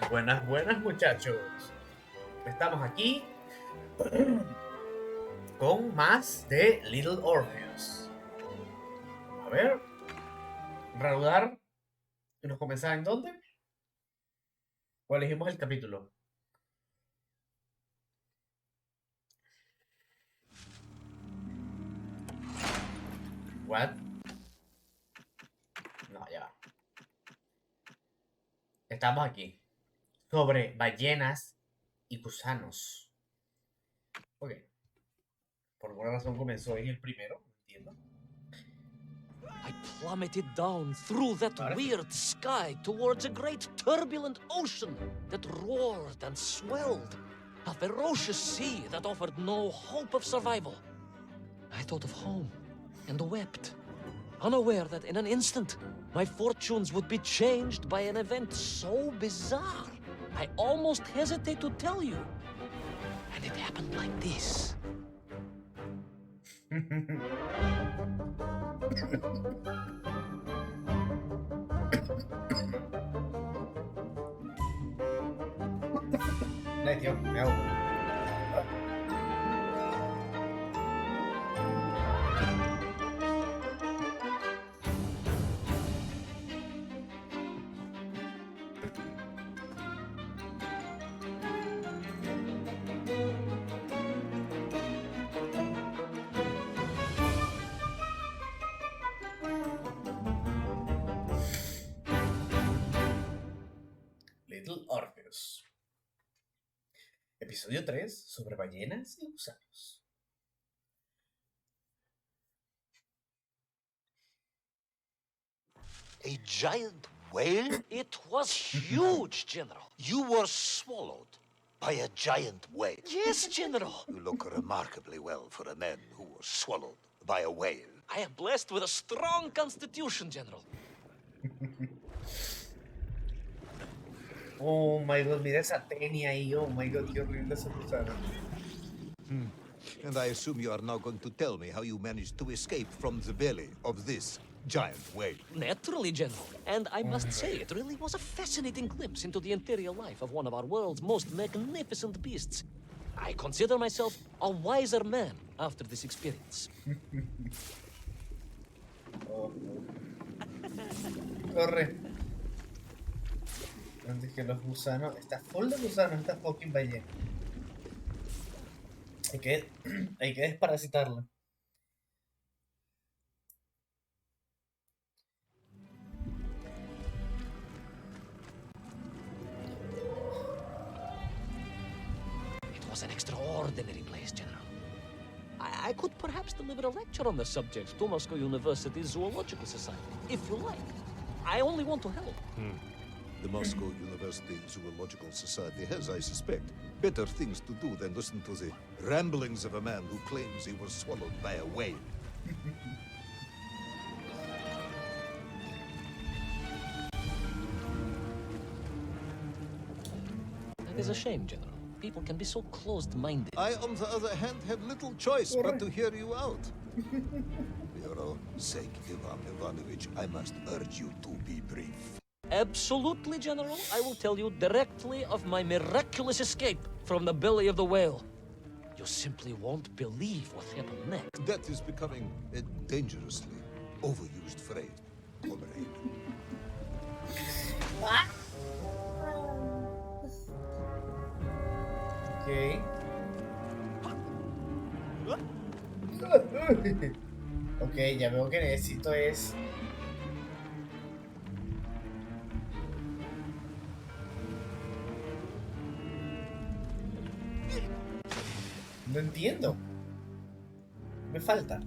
Buenas, buenas muchachos. Estamos aquí con más de Little Orpheus. A ver, reanudar. ¿Y nos comenzaba en dónde? ¿O elegimos el capítulo? What? No, ya va. Estamos aquí. Sobre ballenas y gusanos. Ok. Por alguna razón comenzó en el primero. No entiendo. I plummeted down through that weird sky towards a great turbulent ocean that roared and swelled. A ferocious sea that offered no hope of survival. I thought of home and wept, unaware that in an instant, my fortunes would be changed by an event so bizarre, I almost hesitate to tell you. And it happened like this. Ay, Dios, me ahogo. Little Orpheus. Episodio 3 sobre ballenas y gusanos. A giant whale? It was huge, General. You were swallowed by a giant whale. Yes, General. You look remarkably well for a man who was swallowed by a whale. I am blessed with a strong constitution, General. Oh my god, mira esa tenia ahí. Oh my god, qué horrible ese gusano. And I assume you are now going to tell me how you managed to escape from the belly of this giant whale. Naturally, General. And I must say, it really was a fascinating glimpse into the interior life of one of our world's most magnificent beasts. I consider myself a wiser man after this experience. Oh. Corre. Antes que los gusanos. Está full de gusanos esta fucking ballena. Hay que desparasitarla. It was an extraordinary place, General. I could perhaps deliver a lecture on the subject to Moscow University's Zoological Society, if you like. I only want to help. The Moscow University Zoological Society has, I suspect, better things to do than listen to the ramblings of a man who claims he was swallowed by a whale. That is a shame, General. People can be so closed-minded. I, on the other hand, have little choice but to hear you out. For your own sake, Ivan Ivanovich, I must urge you to be brief. Absolutely, General. I will tell you directly of my miraculous escape from the belly of the whale. You simply won't believe what happened next. That is becoming a dangerously overused phrase, comrade. Ok. Ok, ya veo que necesito es... No entiendo. Me falta.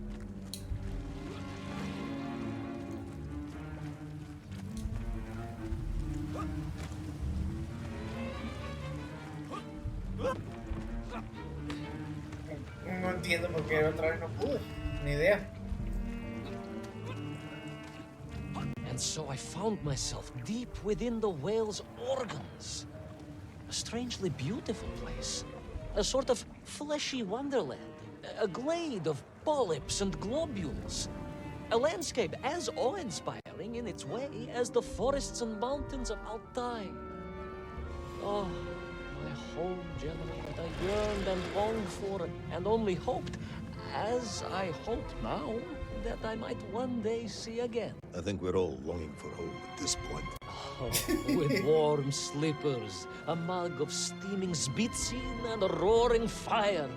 No entiendo por qué otra vez no pude. Ni idea. And so I found myself deep within the whale's organs. A strangely beautiful place. A sort of fleshy wonderland. A glade of polyps and globules. A landscape as awe-inspiring in its way as the forests and mountains of Altai. Oh, my home, General, that I yearned and longed for and only hoped, as I hope now, that I might one day see again. I think we're all longing for home at this point. Oh, with warm slippers, a mug of steaming zbitzin, and a roaring fire.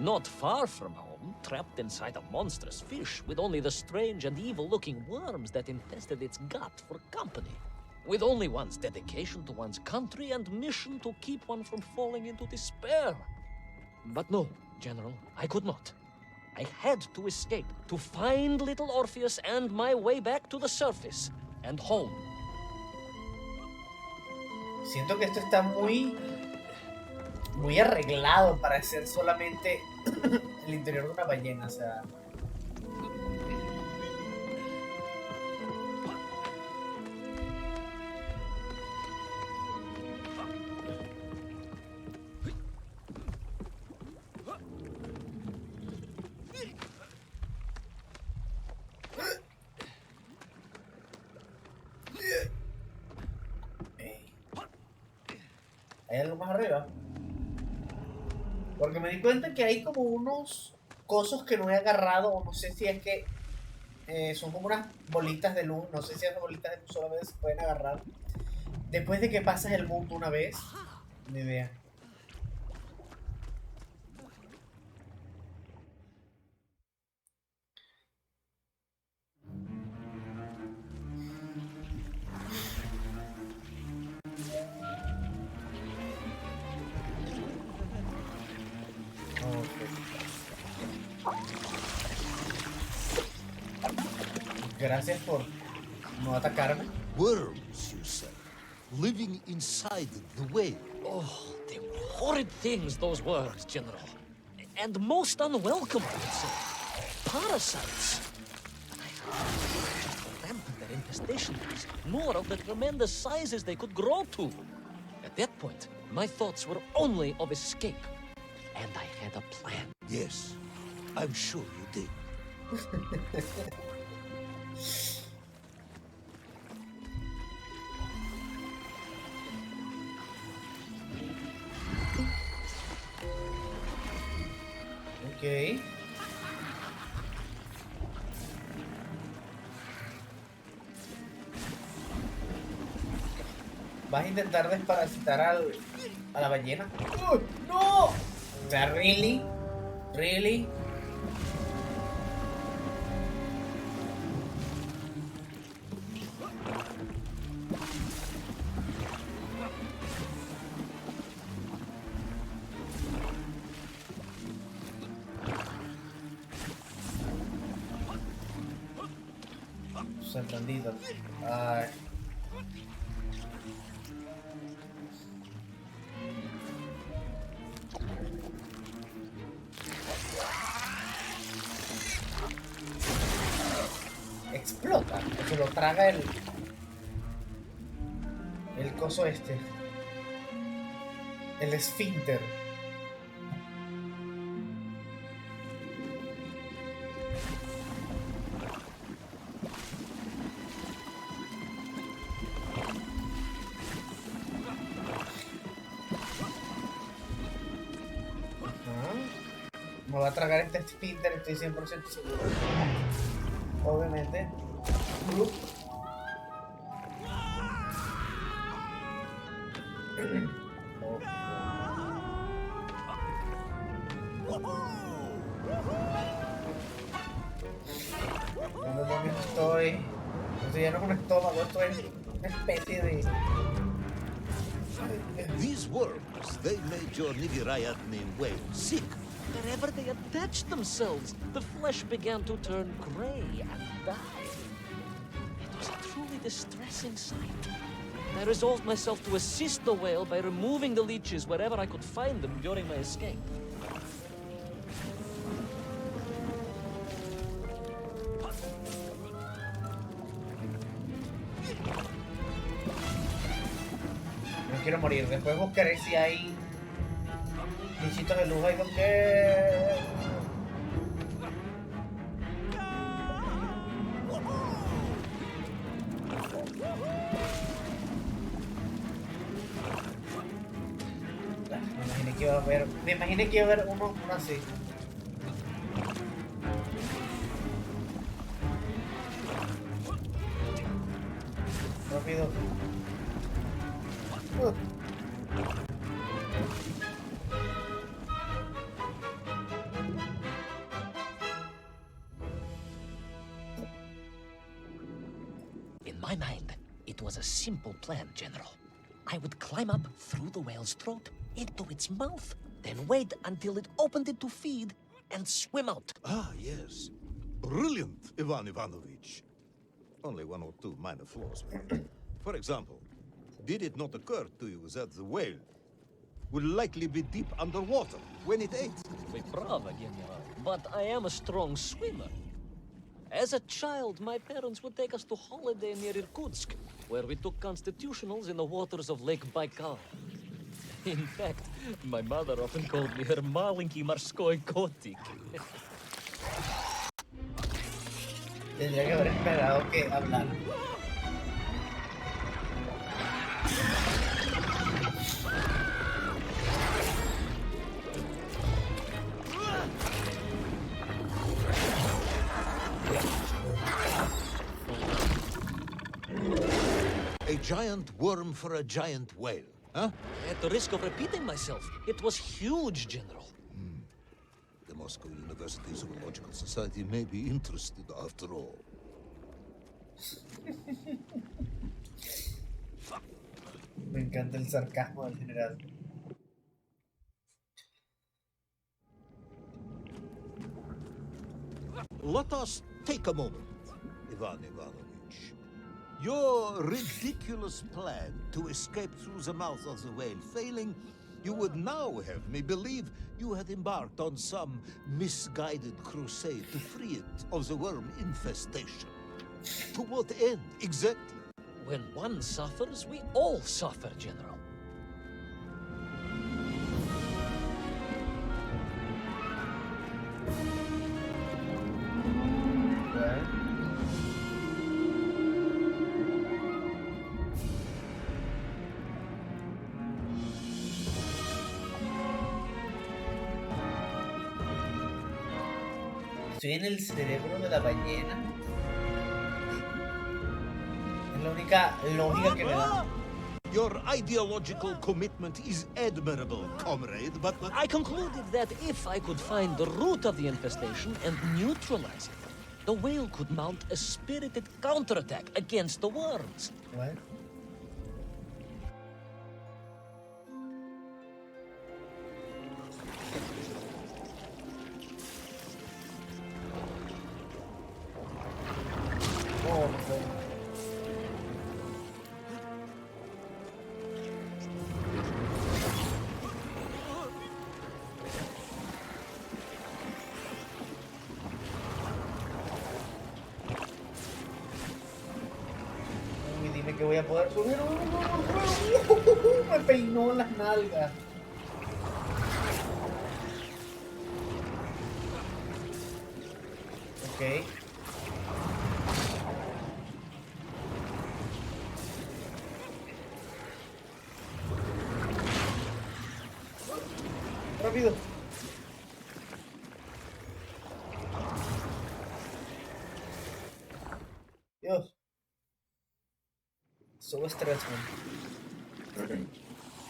Not far from home, trapped inside a monstrous fish with only the strange and evil-looking worms that infested its gut for company. With only one's dedication to one's country and mission to keep one from falling into despair. But no, General, I could not. I had to escape, to find little Orpheus and my way back to the surface and home. Siento que esto está muy arreglado para ser solamente el interior de una ballena, o sea. ¿Hay algo más arriba? Porque me di cuenta que hay como unos cosos que no he agarrado, o no sé si es que son como unas bolitas de luz, no sé si esas bolitas de luz solamente se pueden agarrar después de que pasas el mundo una vez. Ni idea. Gracias por no atacarme. Worms, you say, living inside the whale. Oh, they were horrid things, those words, General. And most unwelcome, I would say. Parasites. But I had rampant their infestation was, nor of the tremendous sizes they could grow to. At that point, my thoughts were only of escape. And I had a plan. Yes, I'm sure you did. Ok. ¿Vas a intentar desparasitar a la ballena? ¡No! O sea, ¿really? ¿Really? Entendido. Ay. Explota, se lo traga el coso este, el esfínter. Me va a tragar este esfínter, estoy 100% seguro. Obviamente. Estoy lleno con estómago, esto es una especie de... These worms, they made your Nigerian whale sick. Wherever they attached themselves, the flesh began to turn gray and die. It was a truly distressing sight. I resolved myself to assist the whale by removing the leeches wherever I could find them during my escape. No quiero morir, después buscaré si hay bichitos de luz ahí donde... Me imaginé que iba a haber uno así. Rápido. In my mind, it was a simple plan, General. I would climb up through the whale's throat into its mouth, then wait until it opened it to feed and swim out. Ah, yes. Brilliant, Ivan Ivanovich. Only one or two minor flaws. For example, did it not occur to you that the whale will likely be deep underwater when it ate? Вы правы, General, but I am a strong swimmer. As a child, my parents would take us to holiday near Irkutsk, where we took constitutionals in the waters of Lake Baikal. In fact, my mother often called me her маленький морской котик. Tendría que haber esperado que hablara. A giant worm for a giant whale, huh? At the risk of repeating myself, it was huge, General. The Moscow University Zoological Society may be interested after all. Me encanta el sarcasmo del general. Let us take a moment, Ivan Ivanovich. Your ridiculous plan to escape through the mouth of the whale failing, you would now have me believe you had embarked on some misguided crusade to free it of the worm infestation. To what end, exactly? When one suffers, we all suffer, General. Estoy en el cerebro de la ballena. Es la única lógica que me da. Your ideological commitment is admirable, comrade, but... I concluded that if I could find the root of the infestation and neutralize it, the whale could mount a spirited counterattack against the worms. What? Oh, no. Uy, dime que voy a poder subir. Me peinó las nalgas. Ok. Rápido. Dios. So stressful.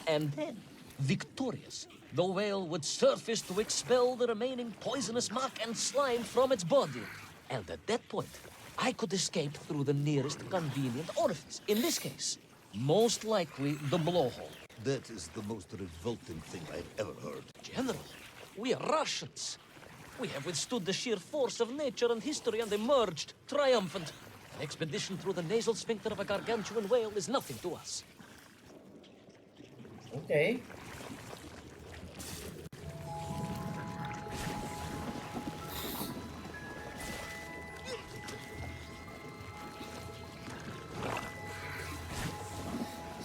And then, victorious, the whale would surface to expel the remaining poisonous muck and slime from its body. And at that point, I could escape through the nearest convenient orifice. In this case, most likely the blowhole. That is the most revolting thing I've ever heard. General, we are Russians. We have withstood the sheer force of nature and history and emerged triumphant. An expedition through the nasal sphincter of a gargantuan whale is nothing to us. Ok.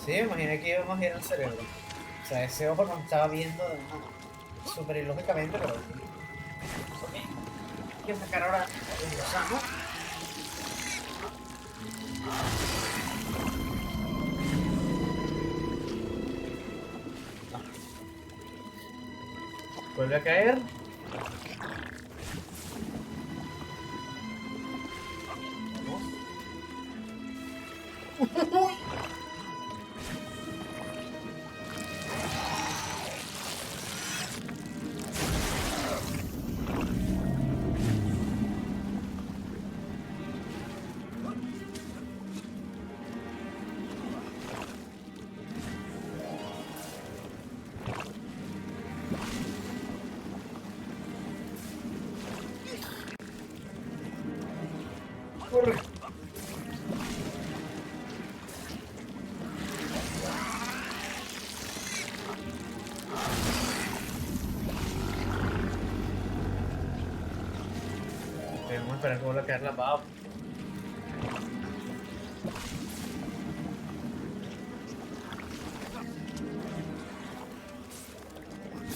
Sí, me imaginé que íbamos a ir al cerebro. O sea, ese ojo nos estaba viendo súper ilógicamente, pero... Ok. Hay que sacar ahora el gusano. Vuelve a caer. Vamos. Corre. Vamos a esperar que vuelva a caer la baba.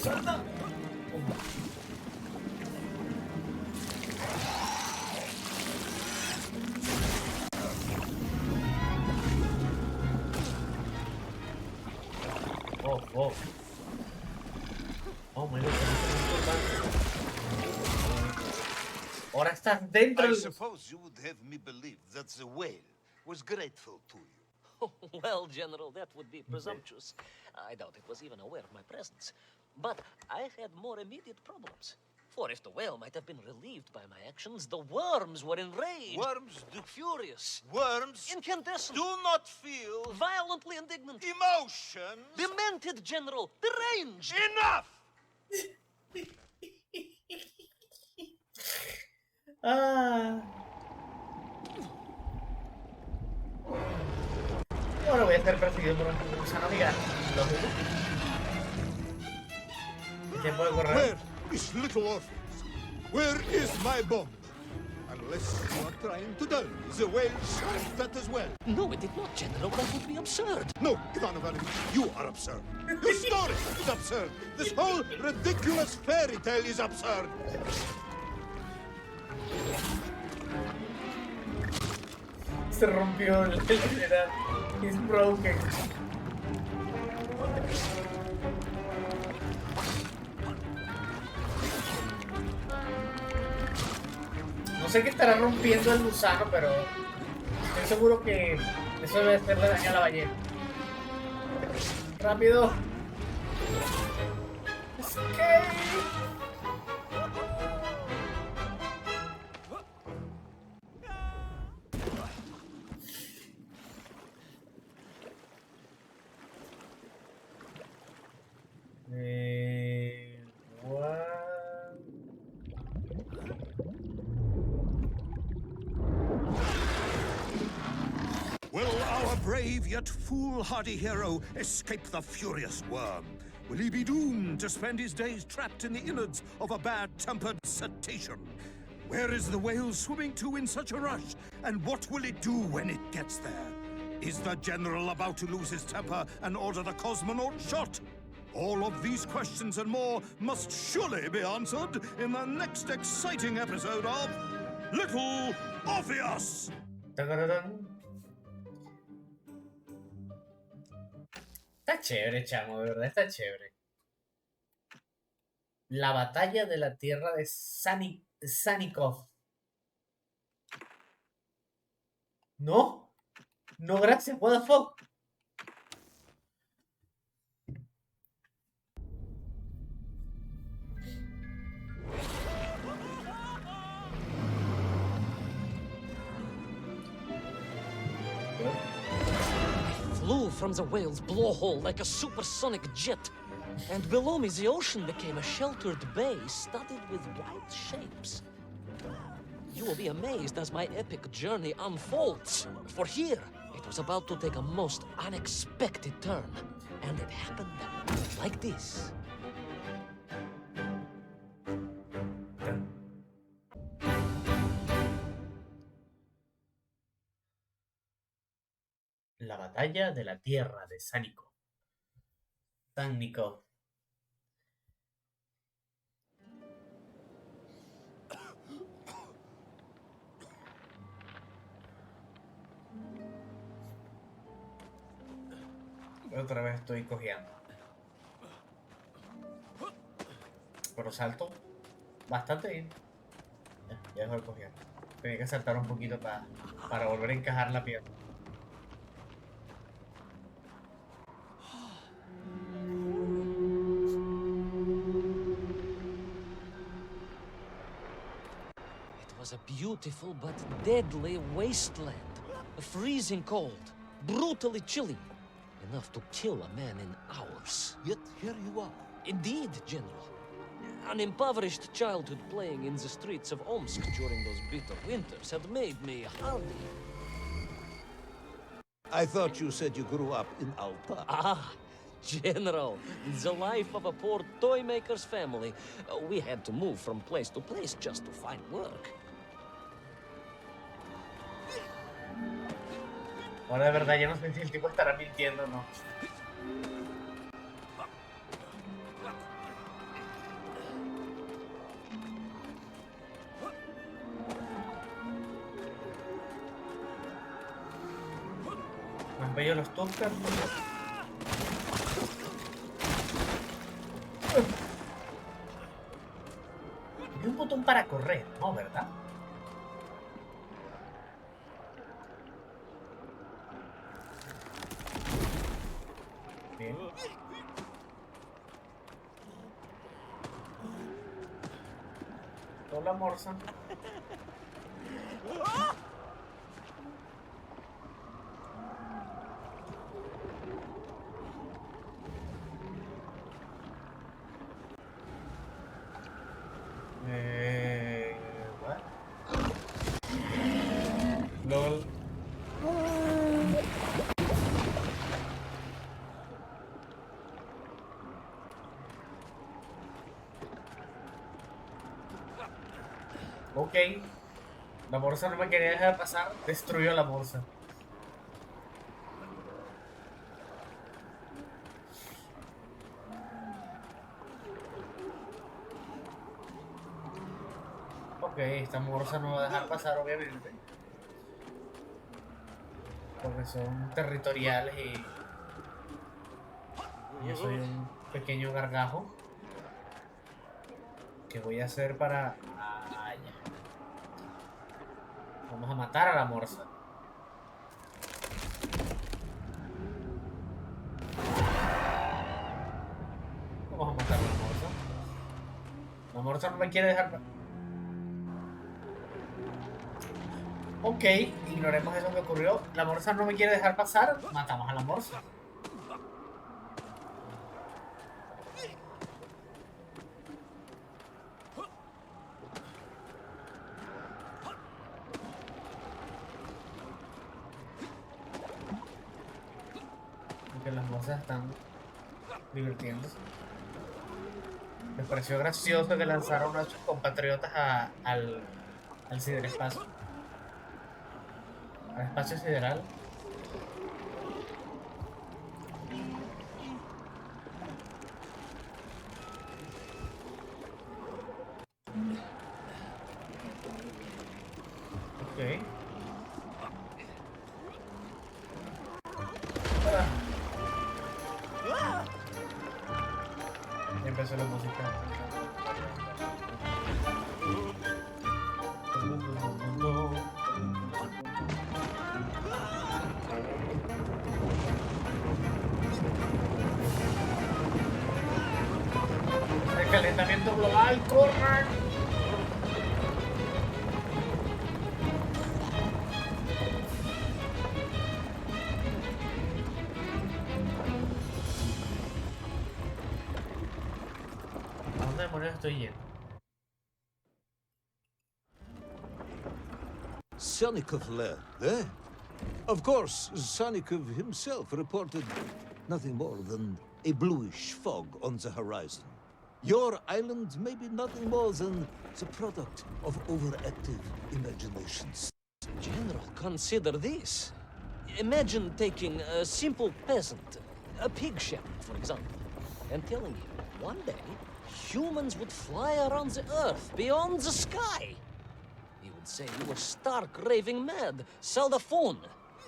¡Salta! Oh. Oh my god. Ahora estás dentro I del... suppose you would have me believe that the whale was grateful to you. Well, General, that would be presumptuous. I doubt it was even aware of my presence. But I had more immediate problems. For if the whale might have been relieved by my actions, the worms were enraged. Worms do... Furious. Worms Incandescent. do not feel... Violently indignant. emotions. Demented, General. Deranged. Enough! Ah. Ahora voy a ser perseguido por un gusano gigante. Lógico. ¿Qué tiempo de correr? Where is little orpheus? Where is my bomb? Unless you are trying to tell me the whale shot that as well. No, it did not, General. That would be absurd. No, Ivan Ivanovich, you are absurd. Your story is absurd. This whole ridiculous fairy tale is absurd. Se rompió el general. He's broken. No sé qué estará rompiendo el gusano, pero estoy seguro que eso debe hacerle daño a la ballena. ¡Rápido! Escape. What? Will our brave yet foolhardy hero escape the furious worm? Will he be doomed to spend his days trapped in the innards of a bad-tempered cetacean? Where is the whale swimming to in such a rush? And what will it do when it gets there? Is the general about to lose his temper and order the cosmonaut shot? All of these questions and more must surely be answered in the next exciting episode of Little Orpheus! Está chévere, chamo, de verdad está chévere. La batalla de la tierra de Sanikov. No, no, gracias, what the fuck. Flew from the whale's blowhole like a supersonic jet. And below me, the ocean became a sheltered bay studded with wild shapes. You will be amazed as my epic journey unfolds. For here, it was about to take a most unexpected turn. And it happened like this. La batalla de la tierra de Sanikov. Otra vez estoy cojeando. Pero salto bastante bien. Ya dejó de coger. Tenía que saltar un poquito para volver a encajar la pierna. It was a beautiful but deadly wasteland. Freezing cold, brutally chilly, enough to kill a man in hours. Yet here you are. Indeed, General. An impoverished childhood playing in the streets of Omsk during those bitter winters had made me hardy. I thought you said you grew up in Alta. Ah, General, the life of a poor toy maker's family. We had to move from place to place just to find work. Ahora de verdad ya no sé si el tipo estará mintiendo o no. Más bello los tocan. Hay un botón para correr, ¿no? ¿Verdad? Bien. Hola, morsa. What? LOL. Ok. La morsa no me quería dejar pasar. Destruyó la morsa. Ok, esta morsa no va a dejar pasar, obviamente. Porque son territoriales y yo soy un pequeño gargajo. ¿Qué voy a hacer para...? Ah, ya. Vamos a matar a la morsa. Vamos a matar a la morsa. La morsa no me quiere dejar... Ok, ignoremos eso que ocurrió. La morsa no me quiere dejar pasar. Matamos a la morsa. Porque las morsas están divirtiéndose. Les pareció gracioso que lanzaron a sus compatriotas al ciberespacio. Al espacio sideral. Ok. Ya empezó la música. El calentamiento global, corran. ¿A dónde demonios estoy yendo? Sonikov land, eh? Of course, Sonikov himself reported nothing more than a bluish fog on the horizon. Your island may be nothing more than the product of overactive imaginations. General, consider this. Imagine taking a simple peasant, a pig shepherd, for example, and telling him one day humans would fly around the earth beyond the sky. He would say you were stark raving mad, saldaphone,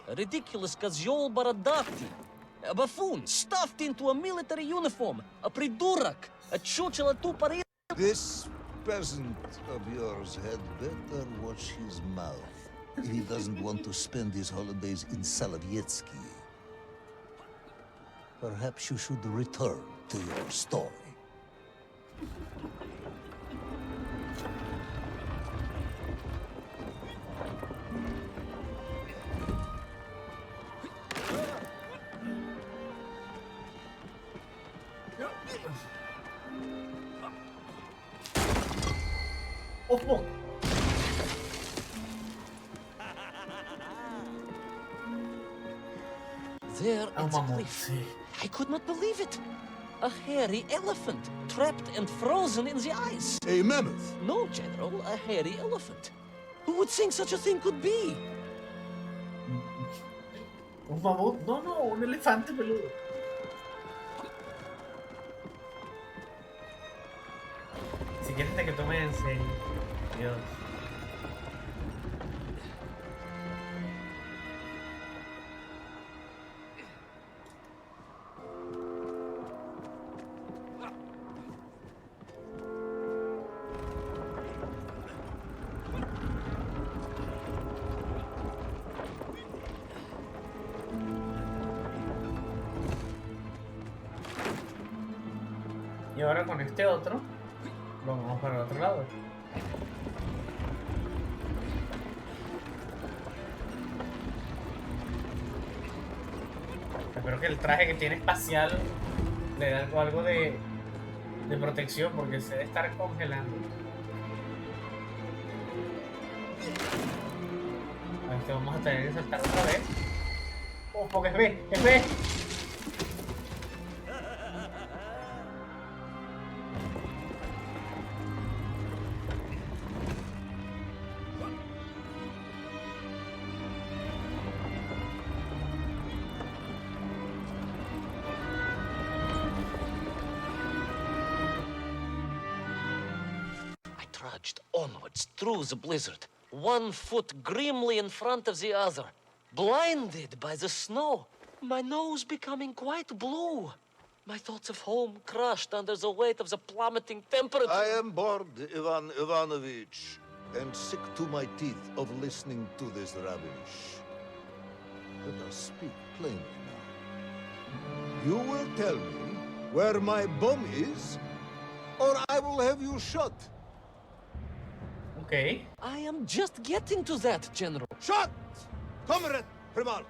a ridiculous козёл бородатый, a buffoon stuffed into a military uniform, a придурок, a чучело тупорылое. This peasant of yours had better watch his mouth if he doesn't want to spend his holidays in Solovyetsky. Perhaps you should return to your story. ¡Ojo! There Oh, at the mamma. cliff. I could not believe it. A hairy elephant, trapped and frozen in the ice. A mammoth? No, General, a hairy elephant. Who would think such a thing could be? ¿Un mamut? No, no, un elefante peludo. Si quieres que tome en serio. Dios. Y ahora con este otro, lo vamos para el otro lado. Espero que el traje que tiene espacial le dé algo de protección, porque se debe estar congelando. A ver, vamos a tener que saltar otra vez. Oh, porque es B, es B. Trudged onwards through the blizzard, one foot grimly in front of the other, blinded by the snow, my nose becoming quite blue. My thoughts of home crushed under the weight of the plummeting temperature. I am bored, Ivan Ivanovich, and sick to my teeth of listening to this rubbish. Let us speak plainly now. You will tell me where my bomb is, or I will have you shot. Okay. I am just getting to that, General. Shot! Comrade Primal!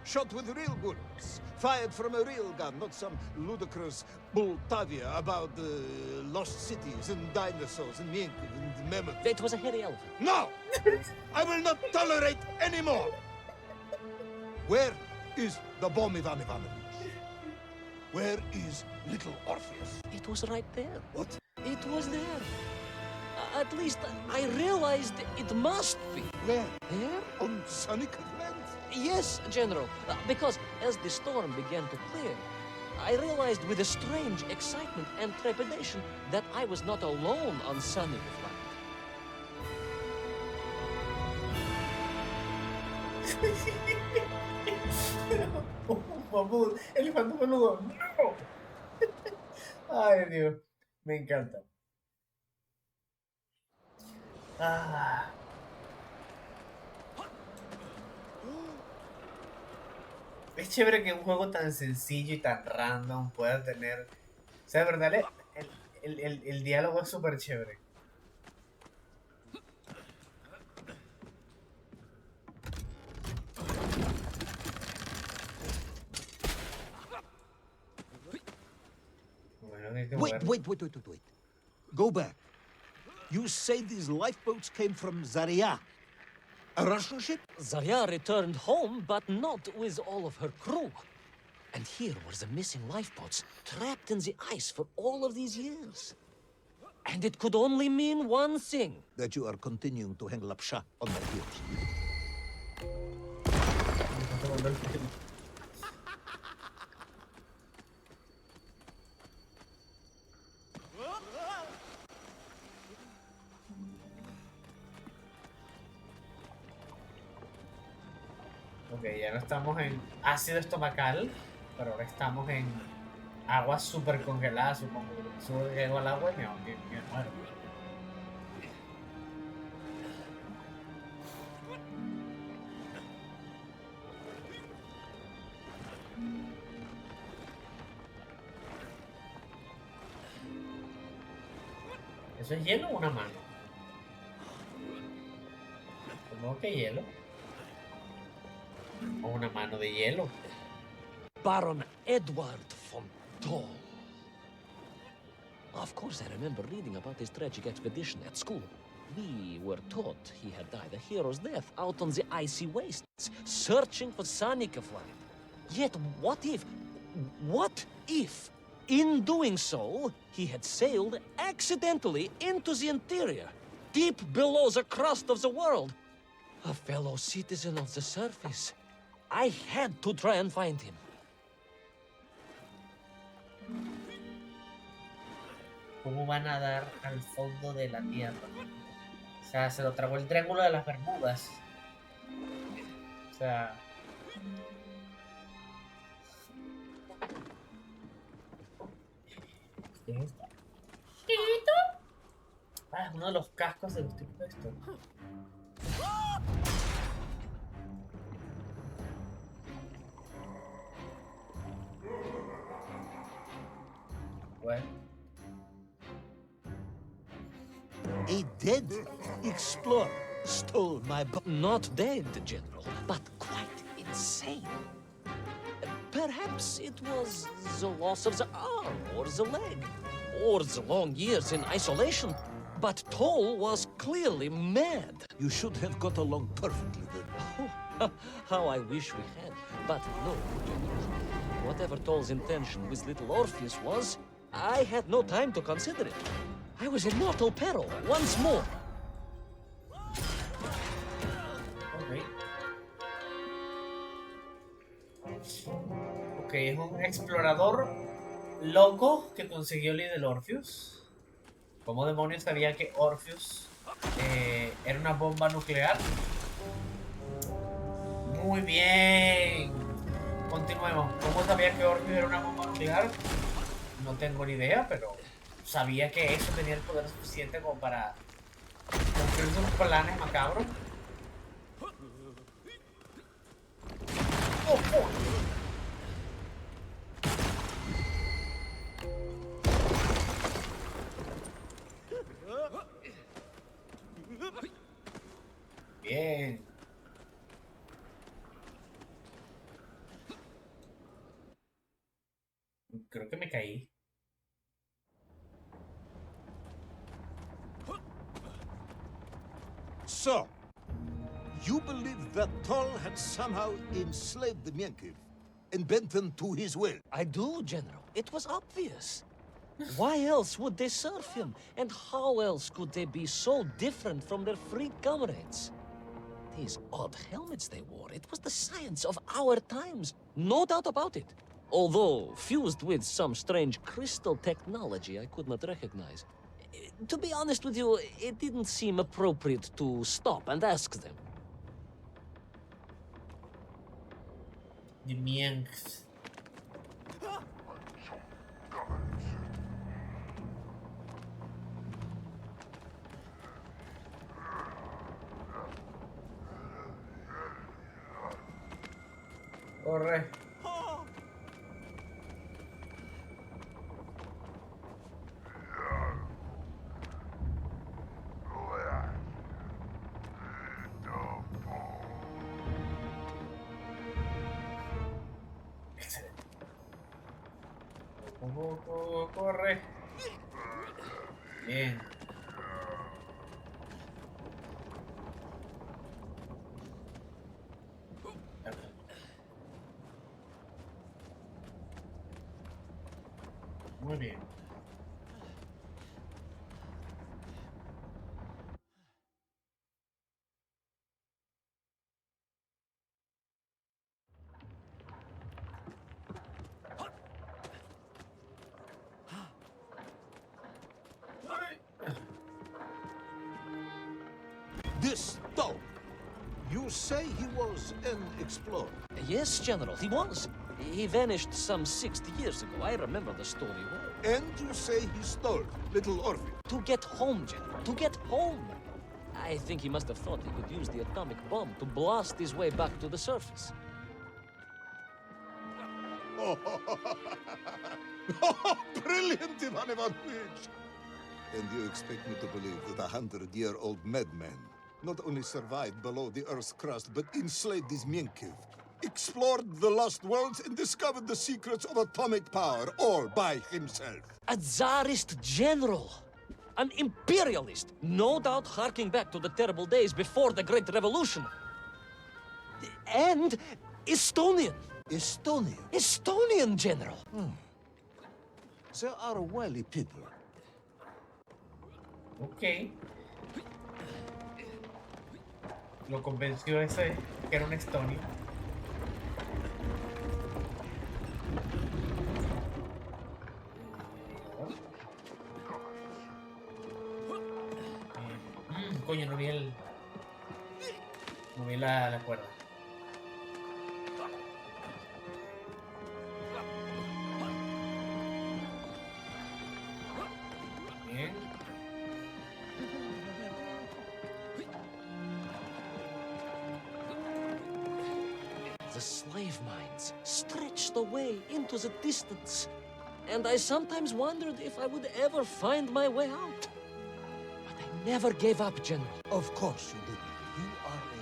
Shot with real bullets, fired from a real gun, not some ludicrous Bultavia about lost cities and dinosaurs and mink and mammoth. It was a hairy elephant. No! I will not tolerate any more! Where is the bomb, Ivan Ivanovich? Where is little Orpheus? It was right there. What? It was there. At least I realized it must be. Where? There? On sunny lands? Yes, General. Because as the storm began to clear, I realized with a strange excitement and trepidation that I was not alone on sunny Vamos, elefante peludo. No. Ay, Dios. Me encanta. Ah. Es chévere que un juego tan sencillo y tan random pueda tener... O sea, de verdad, el diálogo es súper chévere. Bueno, hay que Wait. mover. Go back. You say these lifeboats came from Zarya, a Russian ship? Zarya returned home, but not with all of her crew. And here were the missing lifeboats, trapped in the ice for all of these years. And it could only mean one thing. That you are continuing to hang lapsha on my heels. Ok, ya no estamos en ácido estomacal, pero ahora estamos en Agua súper congelada, supongo. Subo que caigo al agua y me muero. ¿Eso es hielo o una mano? Supongo que hielo. O una mano de hielo. Baron Edward von Toll. Of course, I remember reading about his tragic expedition at school. We were taught he had died a hero's death out on the icy wastes, searching for Sanika flight. Yet what if, in doing so, he had sailed accidentally into the interior, deep below the crust of the world? A fellow citizen of the surface. I had to try and find him. ¿Cómo van a dar al fondo de la tierra? O sea, se lo tragó el triángulo de las Bermudas. O sea... ¿Qué es esto? Ah, es uno de los cascos de los tipos de esto. Bueno. A dead explorer stole my Not dead, General, but quite insane. Perhaps it was the loss of the arm or the leg, or the long years in isolation. But Toll was clearly mad. You should have got along perfectly then. Oh, how I wish we had. But no, General. Whatever Toll's intention with little Orpheus was, I had no time to consider it. I was in mortal peril once more. Ok, es un explorador loco que consiguió el del Orpheus. ¿Cómo demonios sabía que Orpheus era una bomba nuclear? Muy bien. Continuemos. ¿Cómo sabía que Orpheus era una bomba nuclear? No tengo ni idea, pero sabía que eso tenía el poder suficiente como para cumplir sus planes macabros. ¡Oh, oh! Bien. Creo que me caí. So, you believe that Toll had somehow enslaved the Mienkiv and bent them to his will? I do, General. It was obvious. Why else would they serve him? And how else could they be so different from their freed comrades? These odd helmets they wore, it was the science of our times. No doubt about it. Although fused with some strange crystal technology I could not recognize. To be honest with you, it didn't seem appropriate to stop and ask them. The Mienks. Corre. Excelente. Corre. Bien. Muy bien. This Toll, you say he was an explorer? Yes, General, he was. He vanished some 60 years ago. I remember the story well. And you say he stole little Orpheus? To get home, General. To get home. I think he must have thought he could use the atomic bomb to blast his way back to the surface. Oh, brilliant, Ivan Ivanovich! And you expect me to believe that a 100-year-old madman not only survived below the Earth's crust, but enslaved his Mienkiv, explored the lost worlds, and discovered the secrets of atomic power, all by himself? A Tsarist general. An imperialist. No doubt harking back to the terrible days before the Great Revolution. And Estonian. Estonia? Estonian general. They are wily people. Ok. Lo convenció ese que era un estonio. Coño, no vi la cuerda. Bien. The slave mines stretched away into the distance, and I sometimes wondered if I would ever find my way out. But I never gave up, General. Of course you didn't. You are a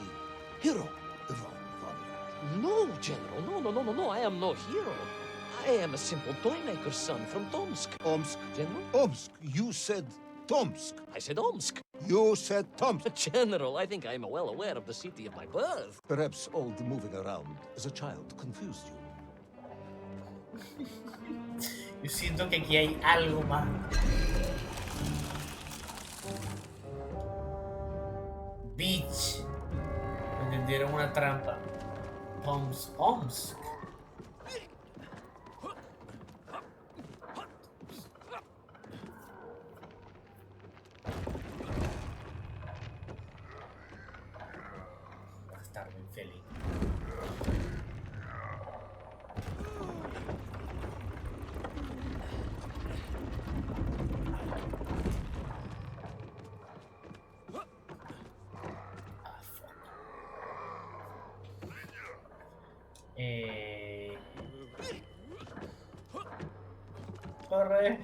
hero, Ivan Ivanovich. No, General, no, I am no hero. I am a simple toymaker's son from Tomsk. Omsk? General? Omsk. You said Tomsk. I said Omsk. You said Tomsk. General, I think I am well aware of the city of my birth. Perhaps all the moving around as a child confused you. Yo siento que aquí hay algo más. Beach. Me tendieron una trampa. Omsk. Va a estar muy feliz. Corre.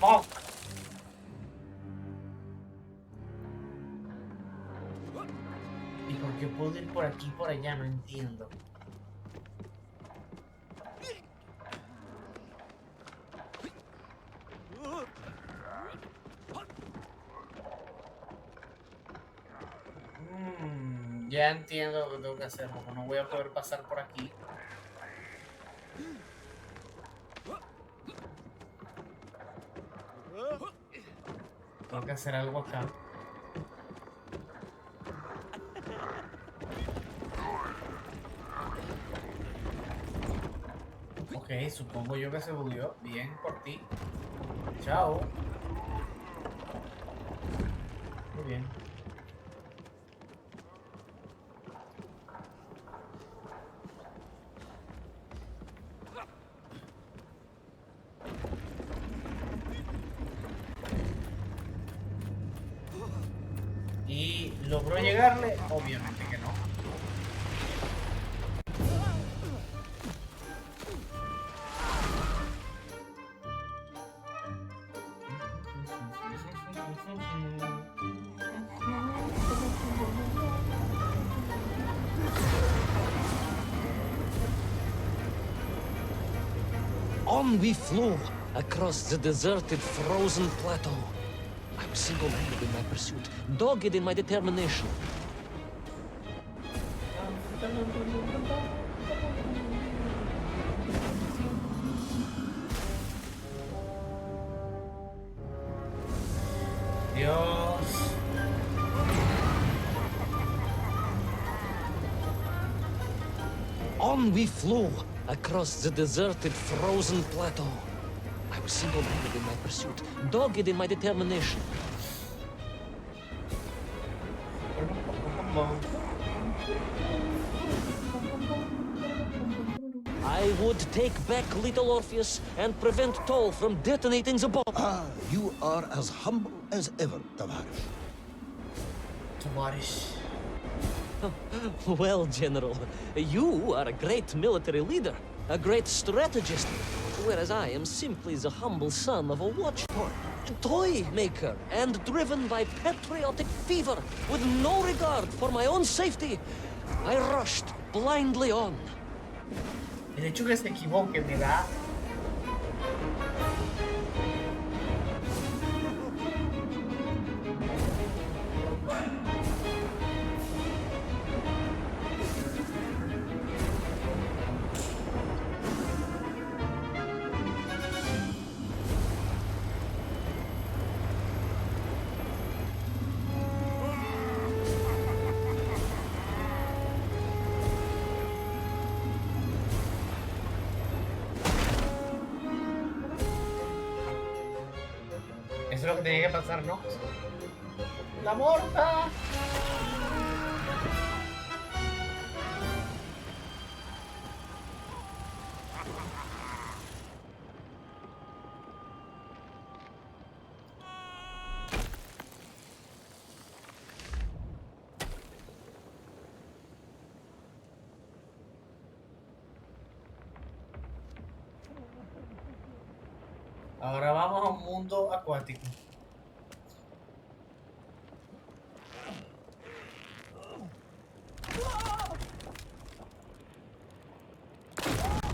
¡Oh! ¿Y por qué puedo ir por aquí y por allá? No entiendo. Ya entiendo lo que tengo que hacer, porque no voy a poder pasar por aquí. Tengo que hacer algo acá. Ok, supongo yo que se bugueó. Bien por ti. Chao. Muy bien. ¿Y logró llegarle? Obviamente que no. On we flew across the deserted, frozen plateau. I was single-handed in my pursuit, dogged in my determination. Dios. On we flew across the deserted, frozen plateau. I was single-minded in my pursuit, dogged in my determination. I would take back little Orpheus and prevent Toll from detonating the bomb. Ah, you are as humble as ever, Tavares. Tomares. Well, General, you are a great military leader, a great strategist, whereas I am simply the humble son of a watch toy maker, and driven by patriotic fever, with no regard for my own safety. I rushed blindly on. El hecho que se equivoque me da. Eso es lo que tenía que pasar, ¿no? ¡La morta! Ahora vamos a un mundo acuático.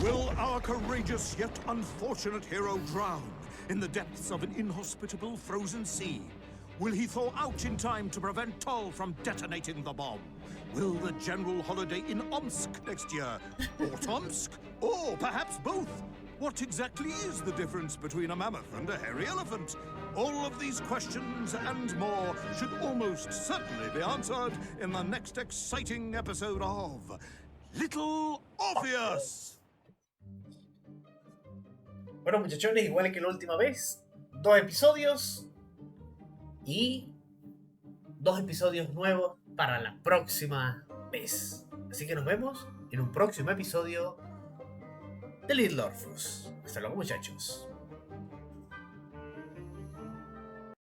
Will our courageous yet unfortunate hero drown in the depths of an inhospitable frozen sea? Will he thaw out in time to prevent Toll from detonating the bomb? Will the general holiday in Omsk next year? Or Tomsk? Or perhaps both? What exactly is the difference between a mammoth and a hairy elephant? All of these questions and more should almost certainly be answered in the next exciting episode of Little Orpheus. Bueno, muchachones, igual que la última vez, 2 episodios y 2 episodios nuevos para la próxima vez. Así que nos vemos en un próximo episodio de Little Orpheus. Hasta luego, muchachos.